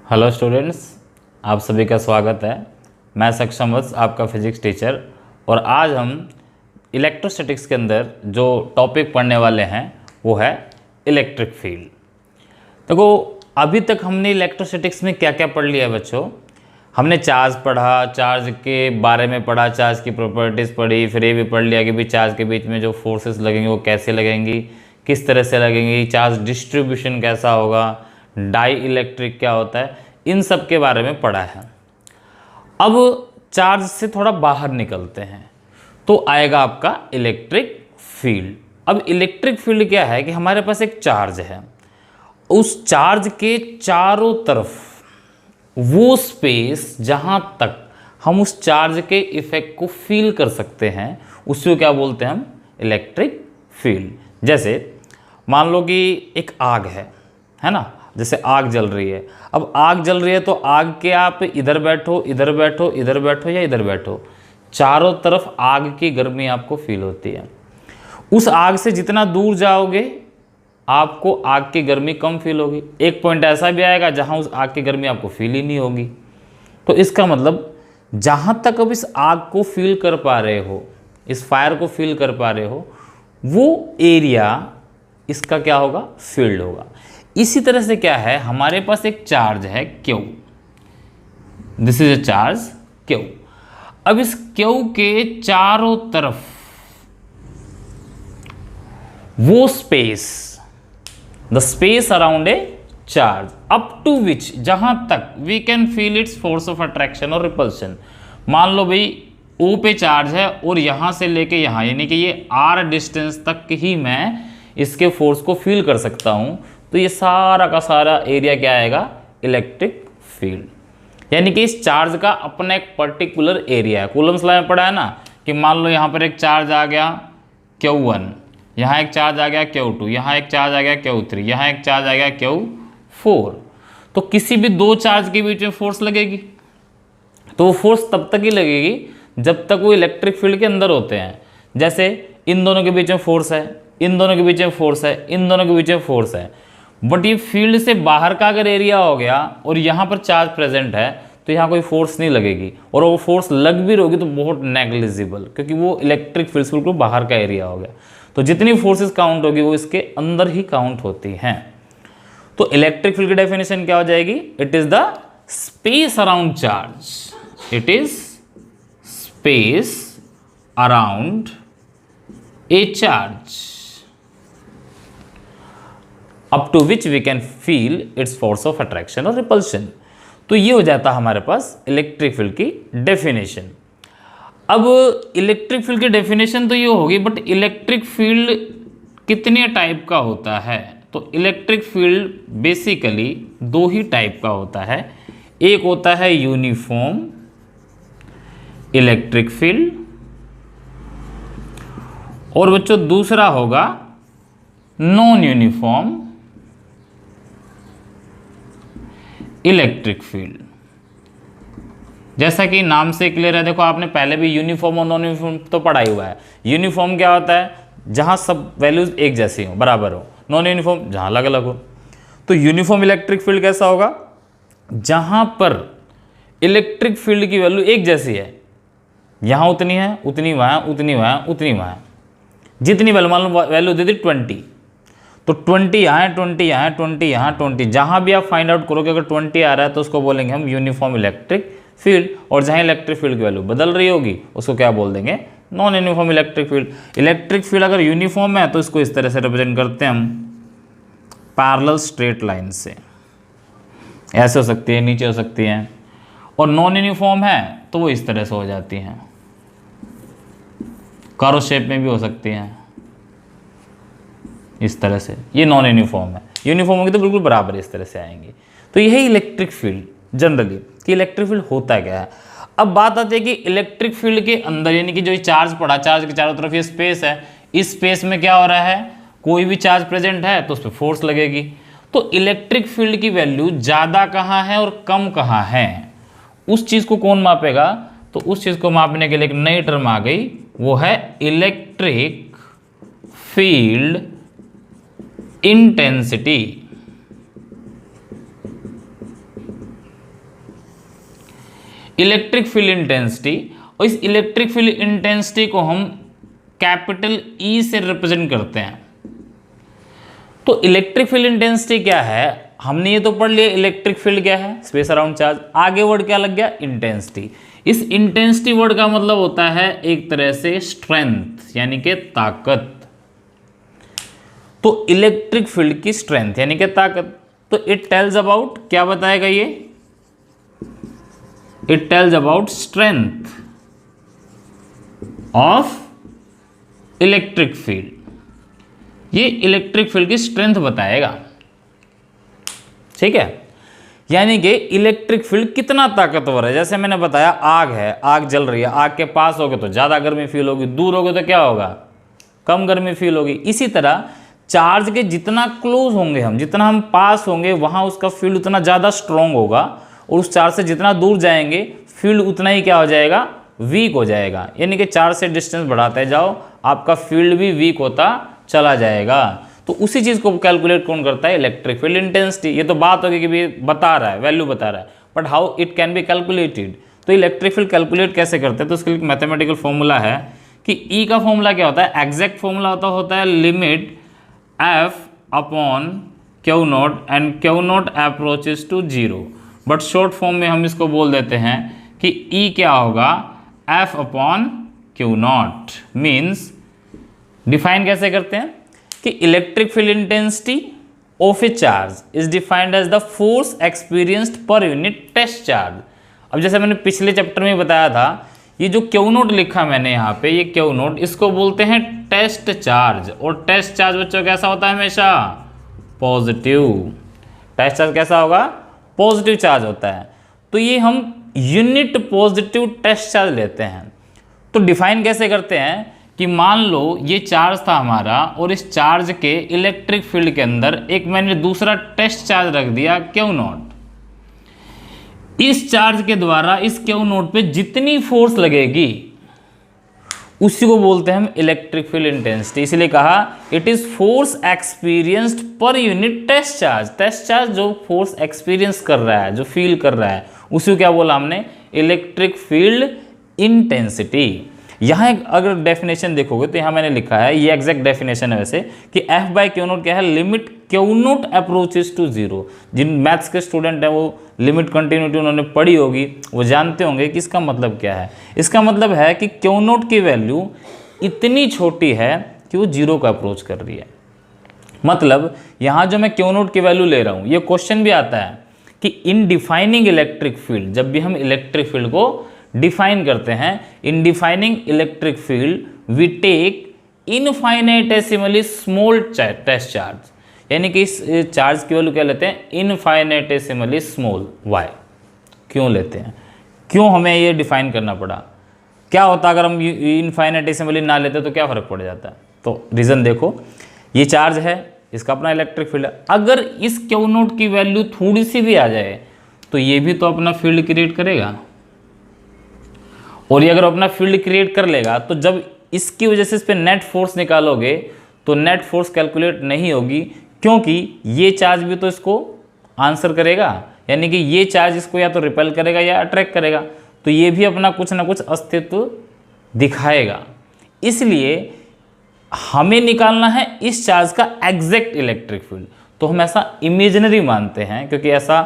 Hello students, आप सभी का स्वागत है। मैं सक्षम वत्स, आपका फिजिक्स टीचर। और आज हम इलेक्ट्रोस्टैटिक्स के अंदर जो टॉपिक पढ़ने वाले हैं वो है इलेक्ट्रिक फील्ड। देखो, अभी तक हमने इलेक्ट्रोस्टैटिक्स में क्या क्या पढ़ लिया है बच्चों। हमने चार्ज पढ़ा, चार्ज के बारे में पढ़ा, चार्ज की प्रॉपर्टीज़ पढ़ी, फिर ये भी पढ़ लिया कि भी चार्ज के बीच में जो फोर्सेस लगेंगी वो कैसे लगेंगी, किस तरह से लगेंगी, चार्ज डिस्ट्रीब्यूशन कैसा होगा, डाई इलेक्ट्रिक क्या होता है, इन सब के बारे में पढ़ा है। अब चार्ज से थोड़ा बाहर निकलते हैं तो आएगा आपका इलेक्ट्रिक फील्ड। अब इलेक्ट्रिक फील्ड क्या है कि हमारे पास एक चार्ज है, उस चार्ज के चारों तरफ वो स्पेस जहां तक हम उस चार्ज के इफेक्ट को फील कर सकते हैं उसी को क्या बोलते हैं हम, इलेक्ट्रिक फील्ड। जैसे मान लो कि एक आग है ना, जैसे आग जल रही है। अब आग जल रही है तो आग के आप इधर बैठो, इधर बैठो, इधर बैठो या इधर बैठो, चारों तरफ आग की गर्मी आपको फील होती है। उस आग से जितना दूर जाओगे आपको आग की गर्मी कम फील होगी। एक पॉइंट ऐसा भी आएगा जहां उस आग की गर्मी आपको फील ही नहीं होगी। तो इसका मतलब जहां तक अब इस आग को फील कर पा रहे हो, इस फायर को फील कर पा रहे हो, वो एरिया इसका क्या होगा, फील्ड होगा। इसी तरह से क्या है, हमारे पास एक चार्ज है Q, this is a charge Q। अब इस Q के चारों तरफ वो space, the space around a charge up to which, जहां तक we can feel its force of attraction और रिपल्शन। मान लो भाई O पे चार्ज है और यहां से लेके यहां, यानी कि ये R डिस्टेंस तक ही मैं इसके फोर्स को फील कर सकता हूं, तो ये सारा का सारा एरिया क्या आएगा, इलेक्ट्रिक फील्ड। यानी कि इस चार्ज का अपना एक पर्टिकुलर एरिया है। कूलम्स लॉ में पढ़ा है ना कि मान लो यहाँ पर एक चार्ज आ गया Q1, यहाँ एक चार्ज आ गया Q2, यहाँ एक चार्ज आ गया Q3, यहाँ एक चार्ज आ गया Q4। तो किसी भी दो चार्ज के बीच में फोर्स लगेगी, तो वो फोर्स तब तक ही लगेगी जब तक वो इलेक्ट्रिक फील्ड के अंदर होते हैं। जैसे इन दोनों के बीच में फोर्स है, इन दोनों के बीच में फोर्स है, इन दोनों के बीच में फोर्स है, बट ये फील्ड से बाहर का अगर एरिया हो गया और यहाँ पर चार्ज प्रेजेंट है तो यहाँ कोई फोर्स नहीं लगेगी, और वो फोर्स लग भी रहोगी तो बहुत नेग्लिजिबल, क्योंकि वो इलेक्ट्रिक फील्ड से बिल्कुल बाहर का एरिया हो गया। तो जितनी फोर्सेस काउंट होगी वो इसके अंदर ही काउंट होती हैं। तो इलेक्ट्रिक फील्ड की डेफिनेशन क्या हो जाएगी, it is the space around charge, it is space around a charge up to which we can feel its force of attraction और रिपल्शन। तो ये हो जाता है हमारे पास इलेक्ट्रिक फील्ड की डेफिनेशन। अब इलेक्ट्रिक फील्ड की डेफिनेशन तो ये होगी, बट इलेक्ट्रिक फील्ड कितने टाइप का होता है। तो इलेक्ट्रिक फील्ड बेसिकली दो ही टाइप का होता है। एक होता है यूनिफॉर्म इलेक्ट्रिक फील्ड, और बच्चों दूसरा होगा नॉन यूनिफॉर्म इलेक्ट्रिक फील्ड। जैसा कि नाम से क्लियर है, देखो आपने पहले भी यूनिफॉर्म और नॉन यूनिफॉर्म तो पढ़ा ही हुआ है। यूनिफॉर्म क्या होता है, जहां सब वैल्यूज एक जैसी हो, बराबर हो। नॉन यूनिफॉर्म जहां अलग अलग हो। तो यूनिफॉर्म इलेक्ट्रिक फील्ड कैसा होगा, जहां पर इलेक्ट्रिक फील्ड की वैल्यू एक जैसी है, यहां उतनी है, उतनी वहां, उतनी वहां, उतनी वहां। जितनी वैल्यू, मान लो वैल्यू दे दी 20, तो 20 यहाँ है, 20 यहाँ है, 20 यहाँ, 20 जहाँ भी आप फाइंड आउट करोगे अगर 20 आ रहा है तो उसको बोलेंगे हम यूनिफॉर्म इलेक्ट्रिक फील्ड, और जहाँ इलेक्ट्रिक फील्ड की वैल्यू बदल रही होगी उसको क्या बोल देंगे, non uniform electric field. Electric field अगर यूनिफॉर्म है तो इसको इस तरह से रिप्रेजेंट करते हैं हम पैरेलल स्ट्रेट लाइन से, ऐसे हो सकती है, नीचे हो सकती है। और नॉन यूनिफॉर्म है तो वो इस तरह से हो जाती हैं, कर्व शेप में भी हो सकती हैं, इस तरह से। ये नॉन यूनिफॉर्म है। यूनिफॉर्म होगी तो बिल्कुल बराबर इस तरह से आएंगे। तो यही इलेक्ट्रिक फील्ड जनरली कि इलेक्ट्रिक फील्ड होता क्या है। अब बात आती है कि इलेक्ट्रिक फील्ड के अंदर, यानी कि जो चार्ज पड़ा, चार्ज के चारों तरफ ये स्पेस है, इस स्पेस में क्या हो रहा है, कोई भी चार्ज प्रेजेंट है तो उस पर फोर्स लगेगी। तो इलेक्ट्रिक फील्ड की वैल्यू ज़्यादा कहाँ है और कम कहाँ है, उस चीज़ को कौन मापेगा। तो उस चीज़ को मापने के लिए एक नई टर्म आ गई, वो है electric field intensity. Electric field intensity, और इस इलेक्ट्रिक फील्ड इंटेंसिटी को हम कैपिटल ई से रिप्रेजेंट करते हैं। तो इलेक्ट्रिक फील्ड इंटेंसिटी क्या है, हमने ये तो पढ़ लिया इलेक्ट्रिक फील्ड क्या है, स्पेस अराउंड चार्ज। आगे वर्ड क्या लग गया, इंटेंसिटी। इस इंटेंसिटी वर्ड का मतलब होता है एक तरह से स्ट्रेंथ, यानी कि ताकत। तो इलेक्ट्रिक फील्ड की स्ट्रेंथ यानी कि ताकत। तो इट टेल्स अबाउट, क्या बताएगा ये, it tells about strength of electric field. ये इलेक्ट्रिक फील्ड की स्ट्रेंथ बताएगा, ठीक है। यानी कि इलेक्ट्रिक फील्ड कितना ताकतवर है। जैसे मैंने बताया आग है, आग जल रही है, आग के पास होगे तो ज़्यादा गर्मी फील होगी, दूर होगे तो क्या होगा, कम गर्मी फील होगी। इसी तरह चार्ज के जितना क्लोज होंगे हम, जितना हम पास होंगे, वहाँ उसका फील्ड उतना ज़्यादा स्ट्रॉन्ग होगा, और उस चार्ज से जितना दूर जाएंगे फील्ड उतना ही क्या हो जाएगा, वीक हो जाएगा। यानी कि चार्ज से डिस्टेंस बढ़ाते जाओ, आपका फील्ड भी वीक होता चला जाएगा। तो उसी चीज़ को कैलकुलेट कौन करता है, इलेक्ट्रिक फील्ड इंटेंसिटी। ये तो बात होगी कि भी बता रहा है, वैल्यू बता रहा है, but how it can be calculated. तो इलेक्ट्रिक फील्ड कैलकुलेट कैसे करते हैं, तो उसके लिए मैथमेटिकल फॉर्मूला है कि ई का फॉर्मूला क्या होता है, एग्जैक्ट फॉर्मूला होता है limit F upon Q naught, and Q naught approaches to zero. But short form में हम इसको बोल देते हैं कि ई क्या होगा, F upon Q naught. Means define कैसे करते हैं कि electric field intensity of a charge is defined as the force experienced per unit test charge. अब जैसे मैंने पिछले चैप्टर में बताया था, ये जो क्यू नोट लिखा मैंने यहाँ पे, ये क्यू नोट, इसको बोलते हैं टेस्ट चार्ज। और टेस्ट चार्ज बच्चों कैसा होता है, हमेशा पॉजिटिव। टेस्ट चार्ज कैसा होगा, पॉजिटिव चार्ज होता है। तो ये हम यूनिट पॉजिटिव टेस्ट चार्ज लेते हैं। तो डिफाइन कैसे करते हैं कि मान लो ये चार्ज था हमारा, और इस चार्ज के इलेक्ट्रिक फील्ड के अंदर एक मैंने दूसरा टेस्ट चार्ज रख दिया क्यू नॉट। इस चार्ज के द्वारा इस क्यू नॉट पे जितनी फोर्स लगेगी उसी को बोलते हैं हम इलेक्ट्रिक फील्ड इंटेंसिटी। इसलिए कहा it is force experienced per unit test charge. Test charge जो फोर्स एक्सपीरियंस कर रहा है, जो फील कर रहा है, उसी को क्या बोला हमने, इलेक्ट्रिक फील्ड इंटेंसिटी। यहाँ एक अगर डेफिनेशन देखोगे तो यहाँ मैंने लिखा है, ये एग्जैक्ट डेफिनेशन है वैसे, कि एफ बाई क्यू नोट क्या है, limit Q naught approaches to zero. जिन मैथ्स के स्टूडेंट हैं वो लिमिट कंटिन्यूटी उन्होंने पढ़ी होगी, वो जानते होंगे कि इसका मतलब क्या है। इसका मतलब है कि क्यू नोट की वैल्यू इतनी छोटी है कि वो जीरो का अप्रोच कर रही है। मतलब यहाँ जो मैं क्यू नोट की वैल्यू ले रहा हूँ, ये क्वेश्चन भी आता है कि इन डिफाइनिंग इलेक्ट्रिक फील्ड, जब भी हम इलेक्ट्रिक फील्ड को डिफाइन करते हैं, in defining electric field we take infinitesimally small test charge. यानी कि इस चार्ज की वैल्यू क्या लेते हैं, इनफाइनेटेसिमली स्मॉल। वाई क्यों लेते हैं, क्यों हमें ये डिफाइन करना पड़ा, क्या होता अगर हम इनफाइनेटेसिमली ना लेते तो क्या फ़र्क पड़ जाता है। तो रीज़न देखो, ये चार्ज है, इसका अपना इलेक्ट्रिक फील्ड है। अगर इस क्यू नोट की वैल्यू थोड़ी सी भी आ जाए तो ये भी तो अपना फील्ड क्रिएट करेगा, और ये अगर अपना फील्ड क्रिएट कर लेगा तो जब इसकी वजह से इस पर नेट फोर्स निकालोगे तो नेट फोर्स कैलकुलेट नहीं होगी, क्योंकि ये चार्ज भी तो इसको आंसर करेगा। यानी कि ये चार्ज इसको या तो रिपेल करेगा या अट्रैक्ट करेगा, तो ये भी अपना कुछ ना कुछ अस्तित्व दिखाएगा। इसलिए हमें निकालना है इस चार्ज का एग्जैक्ट इलेक्ट्रिक फील्ड। तो हम ऐसा इमेजिनरी मानते हैं, क्योंकि ऐसा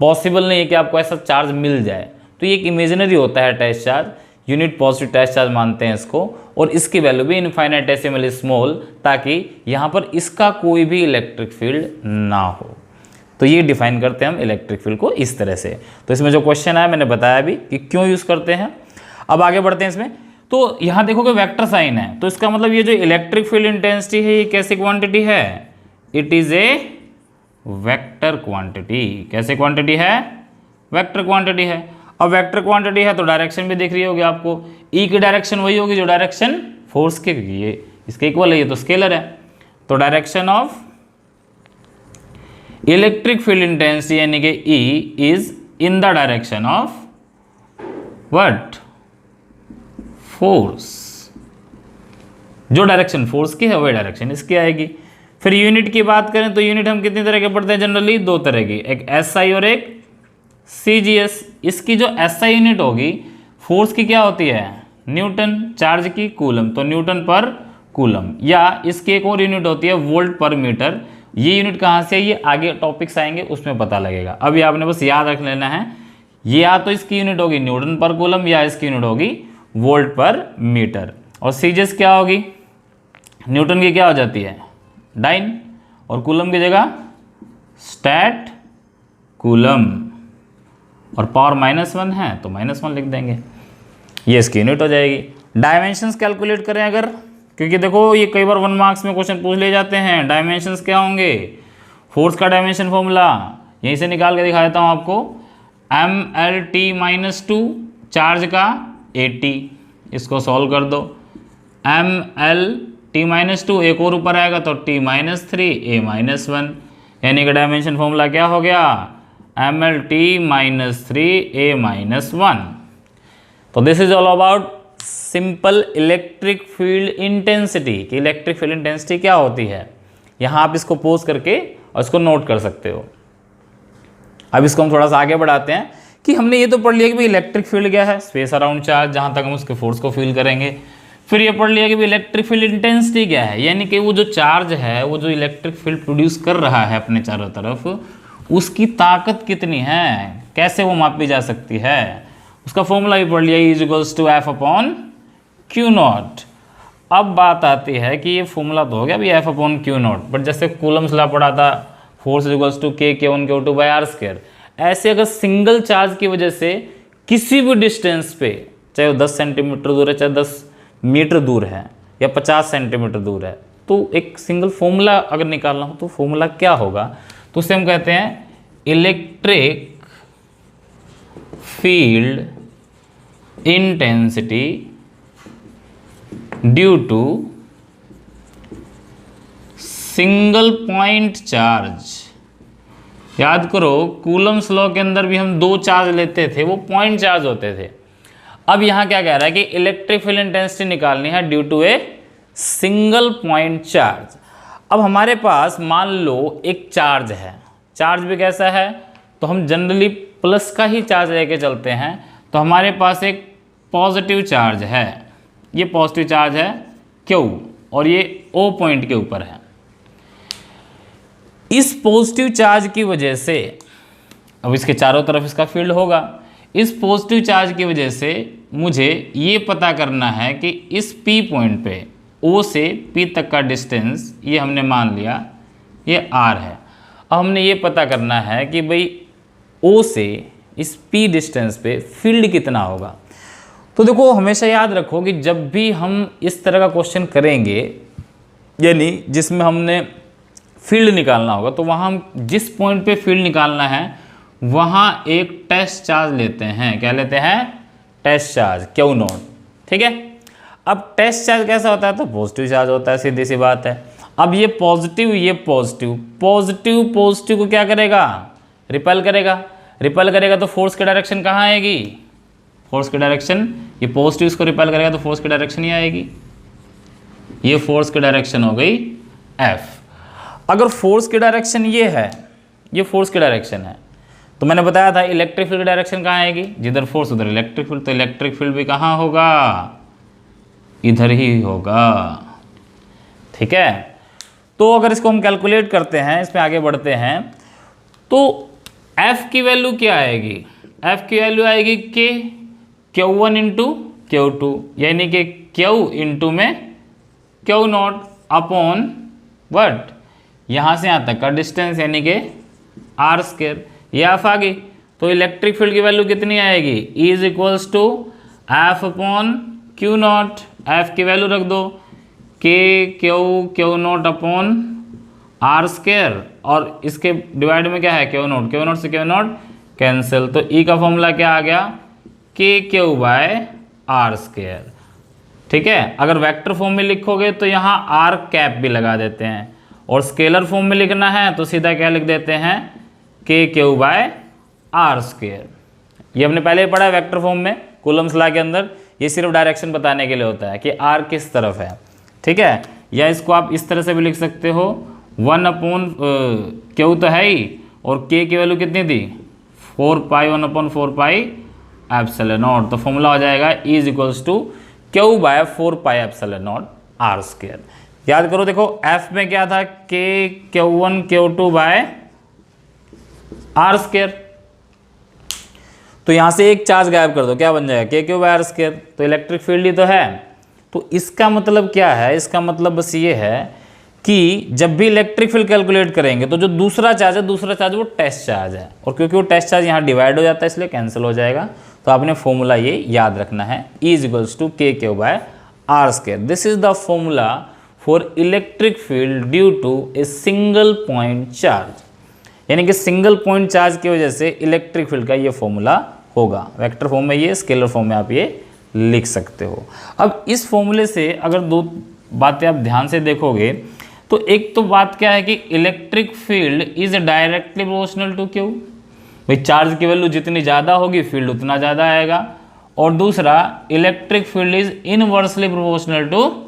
पॉसिबल नहीं है कि आपको ऐसा चार्ज मिल जाए। तो ये एक इमेजिनरी होता है test charge, unit positive test charge मानते हैं इसको, और इसकी वैल्यू भी इनफाइनेटेसिमली स्मॉल, ताकि यहाँ पर इसका कोई भी इलेक्ट्रिक फील्ड ना हो। तो ये डिफाइन करते हैं हम इलेक्ट्रिक फील्ड को इस तरह से। तो इसमें जो क्वेश्चन आया मैंने बताया भी कि क्यों यूज़ करते हैं। अब आगे बढ़ते हैं इसमें। तो यहाँ देखोगे वेक्टर साइन है, तो इसका मतलब ये जो इलेक्ट्रिक फील्ड इंटेंसिटी है ये कैसी क्वांटिटी है, it is a vector quantity. कैसे क्वांटिटी है, वेक्टर क्वांटिटी है। अब वेक्टर क्वांटिटी है तो डायरेक्शन भी दिख रही होगी आपको, ई की डायरेक्शन वही होगी जो डायरेक्शन फोर्स के, ये इसके इक्वल है, ये तो स्केलर है। तो direction of electric field intensity यानी कि E is in the direction of what, force. जो डायरेक्शन फोर्स की है वही डायरेक्शन इसकी आएगी। फिर यूनिट की बात करें तो यूनिट हम कितनी तरह के पढ़ते हैं जनरली, दो तरह की, एक एस आई और एक CGS, इसकी जो SI यूनिट होगी फोर्स की क्या होती है, न्यूटन, चार्ज की कूलम, तो न्यूटन पर कूलम, या इसकी एक और यूनिट होती है वोल्ट पर मीटर। ये यूनिट कहाँ से है, ये आगे टॉपिक्स आएंगे उसमें पता लगेगा। अभी आपने बस याद रख लेना है, ये या तो इसकी यूनिट होगी न्यूटन पर कूलम या इसकी यूनिट होगी वोल्ट पर मीटर। और सीजीएस क्या होगी, न्यूटन की क्या हो जाती है, डाइन, और कूलम की जगह स्टैट कूलम, और पावर -1 है तो -1 लिख देंगे, ये इसकी यूनिट हो जाएगी। डायमेंशंस कैलकुलेट करें अगर, क्योंकि देखो ये कई बार 1 मार्क्स में क्वेश्चन पूछ ले जाते हैं, डायमेंशंस क्या होंगे, फोर्स का डायमेंशन फॉर्मूला यहीं से निकाल के दिखा देता हूँ आपको, mlt-2 चार्ज का 80, इसको सॉल्व कर दो, mlt-2 एक और ऊपर आएगा तो t-3 a-1, यानी कि डायमेंशन फॉर्मूला क्या हो गया, mlt-3 a-1। तो this is all about simple electric field intensity, कि इलेक्ट्रिक फील्ड इंटेंसिटी क्या होती है। यहाँ आप इसको पोज करके और इसको नोट कर सकते हो। अब इसको हम थोड़ा सा आगे बढ़ाते हैं कि हमने ये तो पढ़ लिया कि भाई इलेक्ट्रिक फील्ड क्या है, स्पेस अराउंड चार्ज, जहाँ तक हम उसके फोर्स को फील करेंगे। फिर ये पढ़ लिया कि भाई इलेक्ट्रिक फील्ड इंटेंसिटी क्या है, यानी कि वो जो चार्ज है, वो जो इलेक्ट्रिक फील्ड प्रोड्यूस कर रहा है अपने चारों तरफ, उसकी ताकत कितनी है, कैसे वो मापी जा सकती है, उसका फॉर्मूला भी पढ़ लिया, E=F/Q0। अब बात आती है कि ये फॉर्मूला तो हो गया भाई F/Q0, बट जैसे कूलम्स लॉ पढ़ा था, फोर्स K1Q2/r², ऐसे अगर सिंगल चार्ज की वजह से किसी भी डिस्टेंस पे, चाहे वो 10 सेंटीमीटर दूर है, चाहे 10 मीटर दूर है, या 50 सेंटीमीटर दूर है, तो एक सिंगल फॉर्मूला अगर निकालना हो तो फॉर्मूला क्या होगा, तो उसे हम कहते हैं electric field intensity due to single point charge. याद करो कूलम्स लॉ के अंदर भी हम 2 चार्ज लेते थे, वो पॉइंट चार्ज होते थे। अब यहाँ क्या कह रहा है कि इलेक्ट्रिक फील्ड इंटेंसिटी निकालनी है due to a single point charge. अब हमारे पास मान लो एक चार्ज है, चार्ज भी कैसा है, तो हम जनरली प्लस का ही चार्ज लेके चलते हैं। तो हमारे पास एक पॉजिटिव चार्ज है, ये पॉजिटिव चार्ज है Q, और ये O पॉइंट के ऊपर है। इस पॉजिटिव चार्ज की वजह से, अब इसके चारों तरफ इसका फील्ड होगा, इस पॉजिटिव चार्ज की वजह से मुझे ये पता करना है कि इस P पॉइंट पे O से P तक का डिस्टेंस, ये हमने मान लिया ये R है। अब हमने ये पता करना है कि भाई O से इस P डिस्टेंस पे फील्ड कितना होगा। तो देखो हमेशा याद रखो कि जब भी हम इस तरह का क्वेश्चन करेंगे, यानी जिसमें हमने फील्ड निकालना होगा, तो वहाँ हम जिस पॉइंट पे फील्ड निकालना है वहाँ एक टेस्ट चार्ज लेते हैं। क्या लेते हैं, टेस्ट चार्ज Q0, ठीक है। अब टेस्ट चार्ज कैसा होता है, तो पॉजिटिव चार्ज होता है, सीधी सी बात है। अब ये पॉजिटिव, ये पॉजिटिव, पॉजिटिव पॉजिटिव को क्या करेगा, रिपेल करेगा, रिपेल करेगा तो फोर्स की डायरेक्शन कहाँ आएगी, फोर्स की डायरेक्शन, ये पॉजिटिव इसको रिपेल करेगा तो फोर्स की डायरेक्शन ही आएगी, ये फोर्स की डायरेक्शन हो गई F। अगर फोर्स की डायरेक्शन ये है, ये फोर्स की डायरेक्शन है, तो मैंने बताया था इलेक्ट्रिक फील्ड की डायरेक्शन कहाँ आएगी, जिधर फोर्स उधर इलेक्ट्रिक फील्ड, तो इलेक्ट्रिक फील्ड भी कहाँ होगा, इधर ही होगा, ठीक है। तो अगर इसको हम कैलकुलेट करते हैं, इसमें आगे बढ़ते हैं, तो F की वैल्यू क्या आएगी, F की वैल्यू आएगी Q1 इंटू Q2, यानी कि Q इंटू में Q0 अपॉन वट, यहाँ से यहाँ तक का डिस्टेंस, यानी कि R², ये F आ गई। तो इलेक्ट्रिक फील्ड की वैल्यू कितनी आएगी, E=F/Q0, F की वैल्यू रख दो Q0 अपॉन R², और इसके डिवाइड में क्या है Q0, Q0 से Q0 कैंसिल, तो E का फॉर्मूला क्या आ गया, KQ/R², ठीक है। अगर वेक्टर फॉर्म में लिखोगे तो यहाँ R कैप भी लगा देते हैं, और स्केलर फॉर्म में लिखना है तो सीधा क्या लिख देते हैं, KQ/R²। ये हमने पहले ही पढ़ा है वेक्टर फॉर्म में कूलम्स लॉ के अंदर, ये सिर्फ डायरेक्शन बताने के लिए होता है कि R किस तरफ है, ठीक है। या इसको आप इस तरह से भी लिख सकते हो, 1/Q तो है ही, और K की वैल्यू कितनी थी 4π1/4πε0। तो फॉर्मूला हो जाएगा E = Q/4πε0 r²। याद करो, देखो F में क्या था, K Q1 Q2/r²। तो यहां से एक चार्ज गायब कर दो, क्या बन जाएगा, K/r²। तो इलेक्ट्रिक फील्ड ही तो है। तो इसका मतलब क्या है, इसका मतलब बस ये है कि जब भी इलेक्ट्रिक फील्ड कैलकुलेट करेंगे तो जो दूसरा चार्ज है वो टेस्ट चार्ज है, और क्योंकि वो टेस्ट चार्ज यहाँ डिवाइड हो जाता है इसलिए कैंसिल हो जाएगा। तो आपने फॉर्मूला ये याद रखना है, E = K/r²। This is the formula for electric field due to a single point charge, यानी कि सिंगल पॉइंट चार्ज की वजह से इलेक्ट्रिक फील्ड का ये फॉर्मूला होगा। वेक्टर फॉर्म में ये, स्केलर फॉर्म में आप ये लिख सकते हो। अब इस फॉर्मूले से अगर दो बातें आप ध्यान से देखोगे तो एक तो बात क्या है कि electric field is directly proportional to Q, भाई चार्ज की वैल्यू जितनी ज़्यादा होगी फील्ड उतना ज़्यादा आएगा। और दूसरा, electric field is inversely proportional to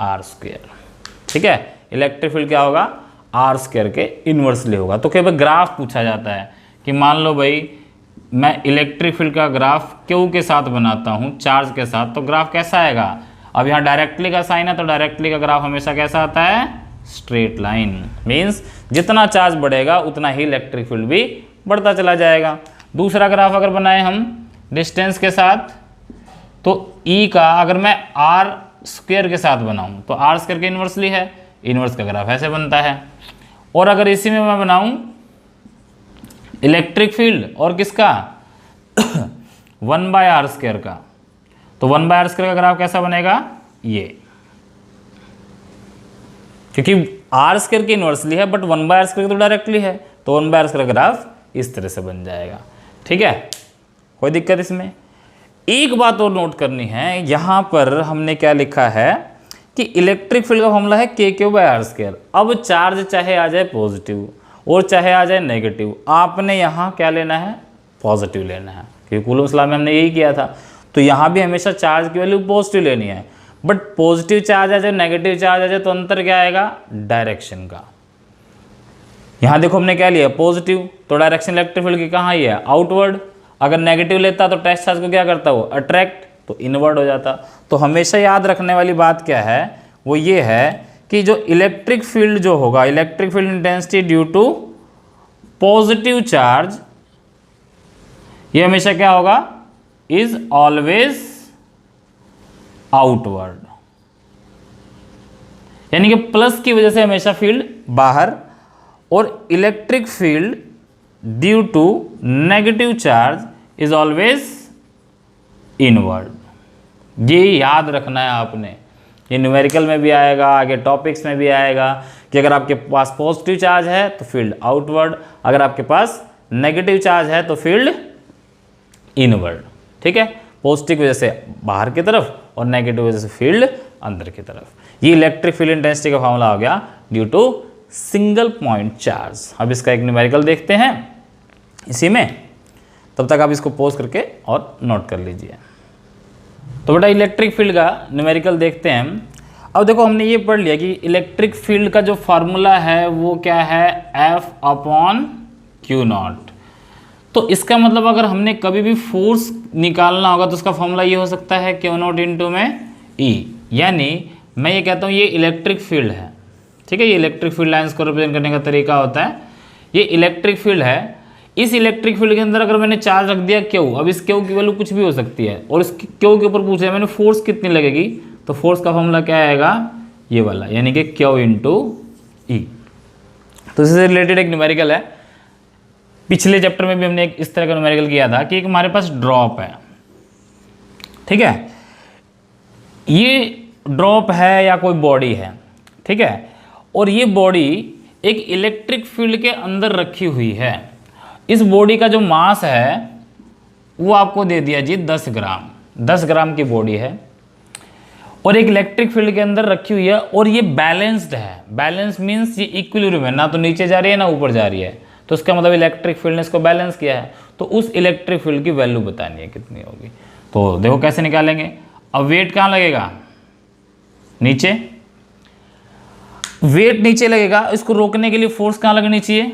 r²। ठीक है, इलेक्ट्रिक फील्ड क्या होगा, r² के इनवर्सली होगा। तो कई बार ग्राफ पूछा जाता है कि मान लो भाई मैं इलेक्ट्रिक फील्ड का ग्राफ क्यू के साथ बनाता हूँ, चार्ज के साथ, तो ग्राफ कैसा आएगा। अब यहाँ डायरेक्टली का साइन है तो डायरेक्टली का ग्राफ हमेशा कैसा आता है, स्ट्रेट लाइन। मीन्स जितना चार्ज बढ़ेगा उतना ही इलेक्ट्रिक फील्ड भी बढ़ता चला जाएगा। दूसरा ग्राफ अगर बनाए हम डिस्टेंस के साथ, तो E का अगर मैं r² के साथ बनाऊं तो r² के इन्वर्सली है, इन्वर्स का ग्राफ ऐसे बनता है। और अगर इसी में मैं बनाऊं इलेक्ट्रिक फील्ड और किसका 1/r² का, तो 1/r² का ग्राफ कैसा बनेगा, ये, क्योंकि r² की इनवर्सली है बट 1/r² तो डायरेक्टली है, तो 1/r² का ग्राफ इस तरह से बन जाएगा। ठीक है, कोई दिक्कत इसमें। एक बात और नोट करनी है, यहां पर हमने क्या लिखा है कि इलेक्ट्रिक फील्ड का फॉर्मूला है K/r²। अब चार्ज चाहे आ जाए पॉजिटिव और चाहे आ जाए नेगेटिव, आपने यहाँ क्या लेना है, पॉजिटिव लेना है, क्योंकि कूलम्स लॉ में हमने यही किया था। तो यहाँ भी हमेशा चार्ज की वैल्यू पॉजिटिव लेनी है, बट पॉजिटिव चार्ज आ जाए नेगेटिव चार्ज आ जाए तो अंतर क्या आएगा, डायरेक्शन का। यहाँ देखो हमने क्या लिया, पॉजिटिव, तो डायरेक्शन इलेक्ट्रिक फील्ड की कहाँ ही है, आउटवर्ड। अगर नेगेटिव लेता तो टेस्ट चार्ज को क्या करता, वो अट्रैक्ट, तो इनवर्ड हो जाता। तो हमेशा याद रखने वाली बात क्या है, वो ये है कि जो इलेक्ट्रिक फील्ड जो होगा, electric field intensity due to positive charge, ये हमेशा क्या होगा, इज ऑलवेज आउटवर्ड, यानी कि प्लस की वजह से हमेशा फील्ड बाहर, और electric field due to negative charge is always inward. ये याद रखना है आपने, ये न्यूमेरिकल में भी आएगा, आगे टॉपिक्स में भी आएगा कि अगर आपके पास पॉजिटिव चार्ज है तो फील्ड आउटवर्ड, अगर आपके पास नेगेटिव चार्ज है तो फील्ड इनवर्ड। ठीक है, पॉजिटिव की वजह से बाहर की तरफ और नेगेटिव वजह से फील्ड अंदर की तरफ। ये इलेक्ट्रिक फील्ड इंटेंसिटी का फॉर्मूला हो गया due to single point charge. अब इसका एक न्यूमेरिकल देखते हैं इसी में, तब तक आप इसको पॉज करके और नोट कर लीजिए। तो बेटा इलेक्ट्रिक फील्ड का न्यूमेरिकल देखते हैं। अब देखो हमने ये पढ़ लिया कि इलेक्ट्रिक फील्ड का जो फार्मूला है वो क्या है, F/Q0। तो इसका मतलब अगर हमने कभी भी फोर्स निकालना होगा तो उसका फॉर्मूला ये हो सकता है Q0 इंटू में E, यानी मैं ये कहता हूँ ये इलेक्ट्रिक फील्ड है। ठीक है, ये इलेक्ट्रिक फील्ड लाइंस को रिप्रेजेंट करने का तरीका होता है, ये इलेक्ट्रिक फील्ड है। इस इलेक्ट्रिक फील्ड के अंदर अगर मैंने चार्ज रख दिया Q, अब इस Q की वैल्यू कुछ भी हो सकती है, और इस Q के ऊपर पूछा है मैंने फोर्स कितनी लगेगी, तो फोर्स का फॉर्मूला क्या आएगा, ये वाला, यानी कि Q इंटू E। तो इससे रिलेटेड एक न्यूमेरिकल है, पिछले चैप्टर में भी हमने एक इस तरह का न्यूमेरिकल किया था कि एक हमारे पास ड्रॉप है। ठीक है, ये ड्रॉप है या कोई बॉडी है, ठीक है, और ये बॉडी एक इलेक्ट्रिक फील्ड के अंदर रखी हुई है। इस बॉडी का जो मास है वो आपको दे दिया जी 10 ग्राम, 10 ग्राम की बॉडी है और एक इलेक्ट्रिक फील्ड के अंदर रखी हुई है, और ये बैलेंस्ड है। बैलेंस मीन्स ये इक्विलिब्रियम है, ना तो नीचे जा रही है ना ऊपर जा रही है, तो इसका मतलब इलेक्ट्रिक फील्ड ने इसको बैलेंस किया है। तो उस इलेक्ट्रिक फील्ड की वैल्यू बतानी है कितनी होगी। तो देखो कैसे निकालेंगे। अब वेट कहाँ लगेगा, नीचे, वेट नीचे लगेगा, इसको रोकने के लिए फोर्स कहाँ लगनी चाहिए,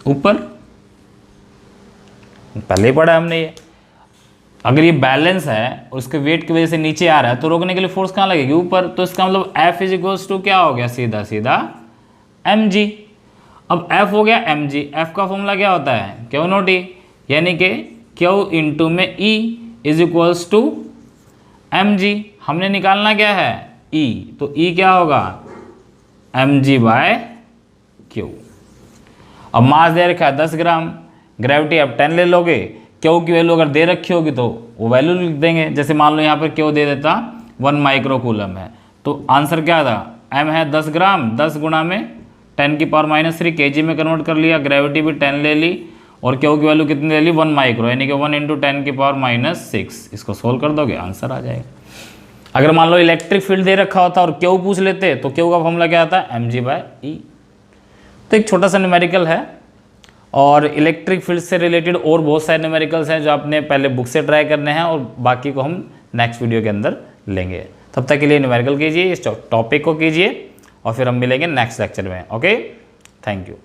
ऊपर। पहले ही पढ़ा हमने ये। अगर ये बैलेंस है उसके वेट की वजह से नीचे आ रहा है तो रोकने के लिए फोर्स कहाँ लगेगी? ऊपर। तो इसका मतलब F इज इक्वल्स टू क्या हो गया? सीधा सीधा mg। अब F हो गया mg, F का फॉर्मूला क्या होता है? Q नोट E, यानी कि Q इंटू में E is equals to mg। हमने निकालना क्या है? E, तो E क्या होगा? mg by Q। अब मास दे रखा है 10 ग्राम, ग्रेविटी आप 10 ले लोगे, क्यू की वैल्यू अगर दे रखी होगी तो वो वैल्यू लिख देंगे। जैसे मान लो यहाँ पर क्यू दे देता 1 माइक्रो कूलम है, तो आंसर क्या था? m है 10 ग्राम, 10 गुणा में 10 की पावर -3 kg में कन्वर्ट कर लिया, ग्रेविटी भी 10 ले ली और क्यू की वैल्यू कितनी ले ली? 1 माइक्रो, यानी कि 1 इंटू 10 की पावर -6। इसको सोल्व कर दोगे आंसर आ जाएगा। अगर मान लो इलेक्ट्रिक फील्ड दे रखा होता और क्यू पूछ लेते तो क्यू का फॉर्मूला क्या आता है? mg by E। तो एक छोटा सा न्यूमेरिकल है, और इलेक्ट्रिक फील्ड से रिलेटेड और बहुत सारे न्यूमेरिकल्स हैं जो आपने पहले बुक से ट्राई करने हैं और बाकी को हम नेक्स्ट वीडियो के अंदर लेंगे। तब तक के लिए न्यूमेरिकल कीजिए, इस टॉपिक को कीजिए और फिर हम मिलेंगे नेक्स्ट लेक्चर में। Okay, thank you.